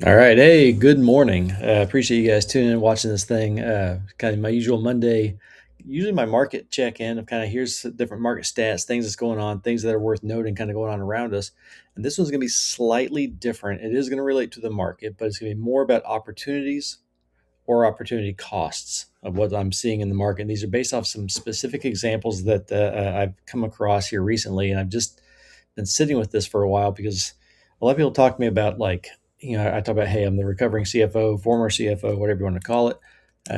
All right. Hey, good morning. Appreciate you guys tuning in, watching this thing. Kind of my usual Monday, usually my market check in of kind of here's the different market stats, things that's going on, things that are worth noting, kind of going on around us. And this one's going to be slightly different. It is going to relate to the market, but it's going to be more about opportunities or opportunity costs of what I'm seeing in the market. And these are based off some specific examples that I've come across here recently. And I've just been sitting with this for a while because a lot of people talk to me about I talk about, hey, I'm the recovering CFO, former CFO, whatever you want to call it.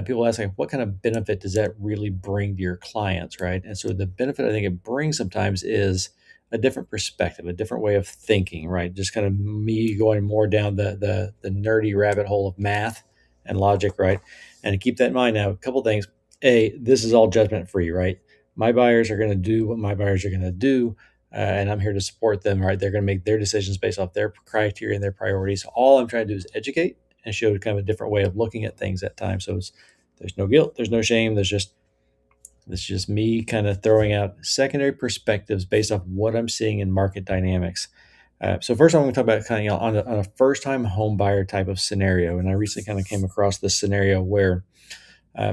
People ask, like, what kind of benefit does that really bring to your clients, right? And so the benefit I think it brings sometimes is a different perspective, a different way of thinking, right? Just kind of me going more down the nerdy rabbit hole of math and logic, right? And to keep that in mind now, a couple things. A, this is all judgment free, right? My buyers are going to do what my buyers are going to do, and I'm here to support them, right? They're going to make their decisions based off their criteria and their priorities. All I'm trying to do is educate and show kind of a different way of looking at things at times. So there's no guilt, there's no shame, there's just me kind of throwing out secondary perspectives based off what I'm seeing in market dynamics. So first, I'm going to talk about kind of on a first-time home buyer type of scenario, and I recently kind of came across this scenario where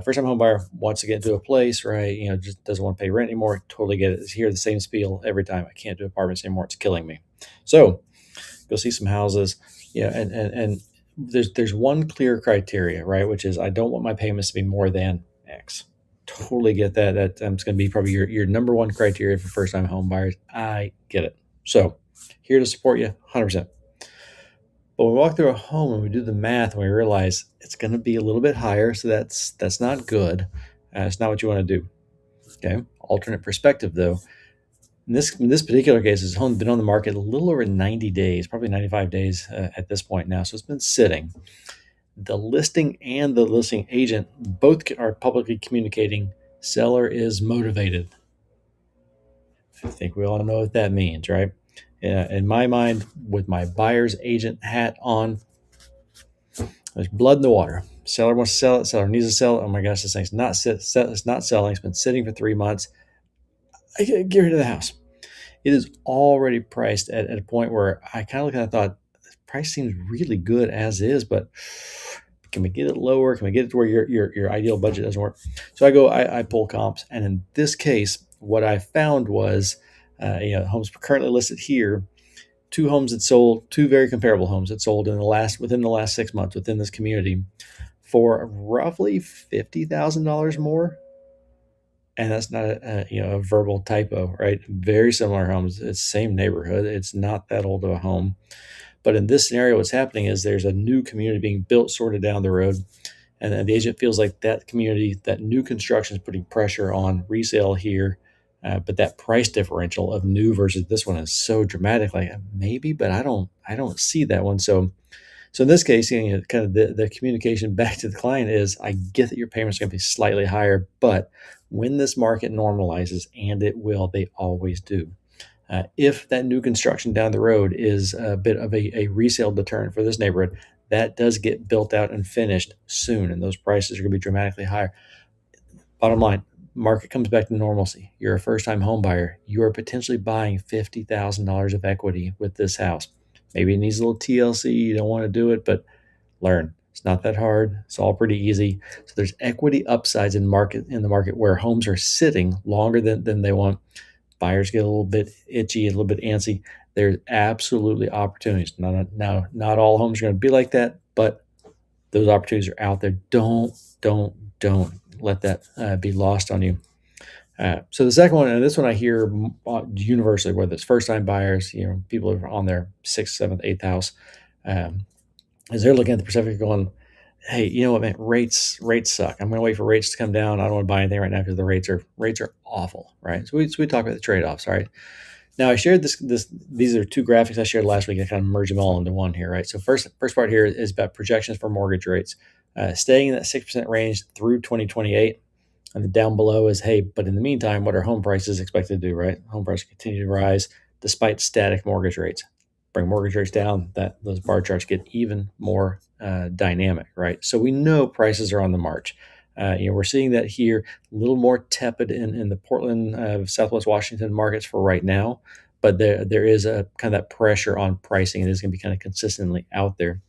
first-time home buyer wants to get into a place, right? Just doesn't want to pay rent anymore. Totally get it. It's here the same spiel every time. I can't do apartments anymore. It's killing me. So go see some houses, and there's one clear criteria, right? Which is I don't want my payments to be more than X. Totally get that. That's going to be probably your number one criteria for first-time home buyers. I get it. So here to support you, 100%. But we walk through a home and we do the math and we realize it's going to be a little bit higher. So that's not good. It's not what you want to do. Okay. Alternate perspective though. In this particular case, this home's been on the market a little over 90 days, probably 95 days at this point now. So it's been sitting. The listing and the listing agent both are publicly communicating seller is motivated. I think we all know what that means, right? In my mind, with my buyer's agent hat on, there's blood in the water. Seller wants to sell it. Seller needs to sell it. Oh my gosh, this thing's it's not selling. It's been sitting for 3 months. I get rid of the house. It is already priced at a point where I kind of look at it and thought, the price seems really good as is, but can we get it lower? Can we get it to where your ideal budget doesn't work? So I pull comps, and in this case, what I found was, homes currently listed here, two homes that sold, two very comparable homes that sold within the last 6 months within this community for roughly $50,000 more. And that's not a verbal typo, right? Very similar homes. It's same neighborhood. It's not that old of a home. But in this scenario, what's happening is there's a new community being built sort of down the road. And then the agent feels like that community, that new construction is putting pressure on resale here. But that price differential of new versus this one is so dramatic. Like maybe, but I don't see that one. So in this case, kind of the communication back to the client is, I get that your payments are going to be slightly higher, but when this market normalizes, and it will, they always do. If that new construction down the road is a bit of a resale deterrent for this neighborhood, that does get built out and finished soon, and those prices are going to be dramatically higher. Bottom line, market comes back to normalcy. You're a first-time home buyer. You are potentially buying $50,000 of equity with this house. Maybe it needs a little TLC. You don't want to do it, but learn. It's not that hard. It's all pretty easy. So there's equity upsides in the market where homes are sitting longer than they want. Buyers get a little bit itchy, a little bit antsy. There's absolutely opportunities. Not all homes are going to be like that, but those opportunities are out there. Don't let that be lost on you. So the second one, and this one I hear universally, whether it's first-time buyers, people who are on their sixth, seventh, eighth house, is they're looking at the Pacific going, "Hey, you know what, man? Rates suck. I'm going to wait for rates to come down. I don't want to buy anything right now because the rates are awful, right?" So we talk about the trade-offs, right? Now I shared this. These are two graphics I shared last week. I kind of merge them all into one here, right? So first part here is about projections for mortgage rates, staying in that 6% range through 2028. And then down below is, hey, but in the meantime, what are home prices expected to do, right? Home prices continue to rise despite static mortgage rates. Bring mortgage rates down, that those bar charts get even more dynamic, right? So we know prices are on the march. We're seeing that here, a little more tepid in the Portland, Southwest Washington markets for right now, but there is a kind of that pressure on pricing. It is going to be kind of consistently out there.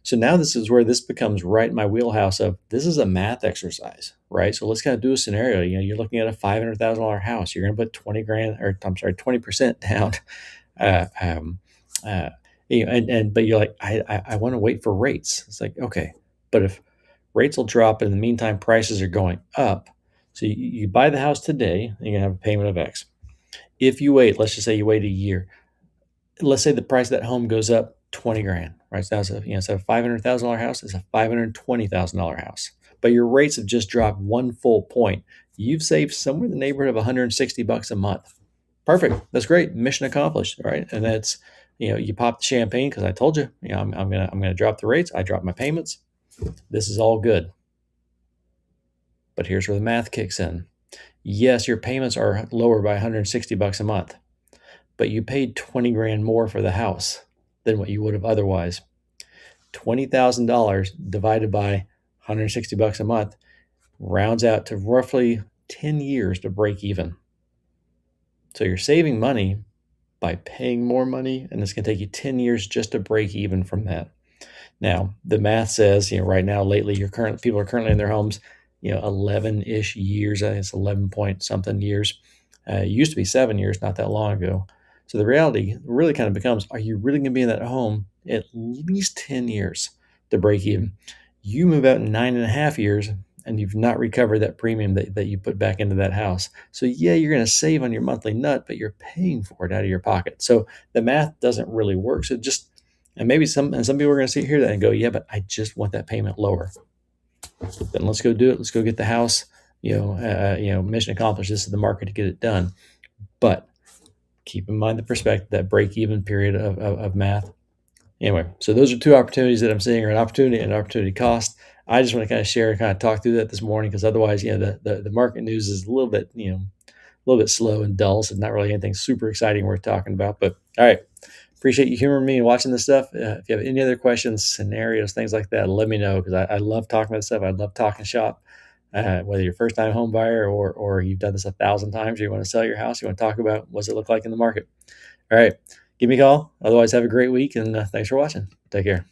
So now this is where this becomes right in my wheelhouse of this is a math exercise, right? So let's kind of do a scenario. You're looking at a $500,000 house. You're going to put 20 grand, or I'm sorry, 20% down. Uh, um, uh, but you're like, I want to wait for rates. It's like, okay, but if rates will drop, and in the meantime, prices are going up. So you buy the house today, and you're gonna have a payment of X. If you wait, let's just say you wait a year. Let's say the price of that home goes up 20 grand, right? So that's instead of $500,000 house, it's a $520,000 house. But your rates have just dropped 1 full point. You've saved somewhere in the neighborhood of 160 bucks a month. Perfect. That's great. Mission accomplished, right? And that's, you pop the champagne because I told you, I'm gonna drop the rates. I drop my payments. This is all good. But here's where the math kicks in. Yes, your payments are lower by 160 bucks a month, but you paid 20 grand more for the house than what you would have otherwise. $20,000 divided by 160 bucks a month rounds out to roughly 10 years to break even. So you're saving money by paying more money, and it's going to take you 10 years just to break even from that. Now, the math says, right now, lately, people are currently in their homes, 11-ish years. I think it's 11 point something years. It used to be 7 years not that long ago. So the reality really kind of becomes, are you really going to be in that home at least 10 years to break even? You move out in 9.5 years, and you've not recovered that premium that you put back into that house. So yeah, you're going to save on your monthly nut, but you're paying for it out of your pocket. So the math doesn't really work. So some people are going to hear that and go, yeah, but I just want that payment lower. Then let's go do it. Let's go get the house. Mission accomplished. This is the market to get it done. But keep in mind the perspective, that break even period of math. Anyway, so those are two opportunities that I'm seeing, are an opportunity and an opportunity cost. I just want to kind of share and kind of talk through that this morning, because otherwise, the market news is a little bit, a little bit slow and dull. So not really anything super exciting worth talking about. But all right, appreciate you humoring me and watching this stuff. If you have any other questions, scenarios, things like that, let me know, because I love talking about this stuff. I love talking shop. Whether you're a first time home buyer, or you've done this 1,000 times, or you want to sell your house, you want to talk about what does it look like in the market. All right, give me a call. Otherwise, have a great week, and thanks for watching. Take care.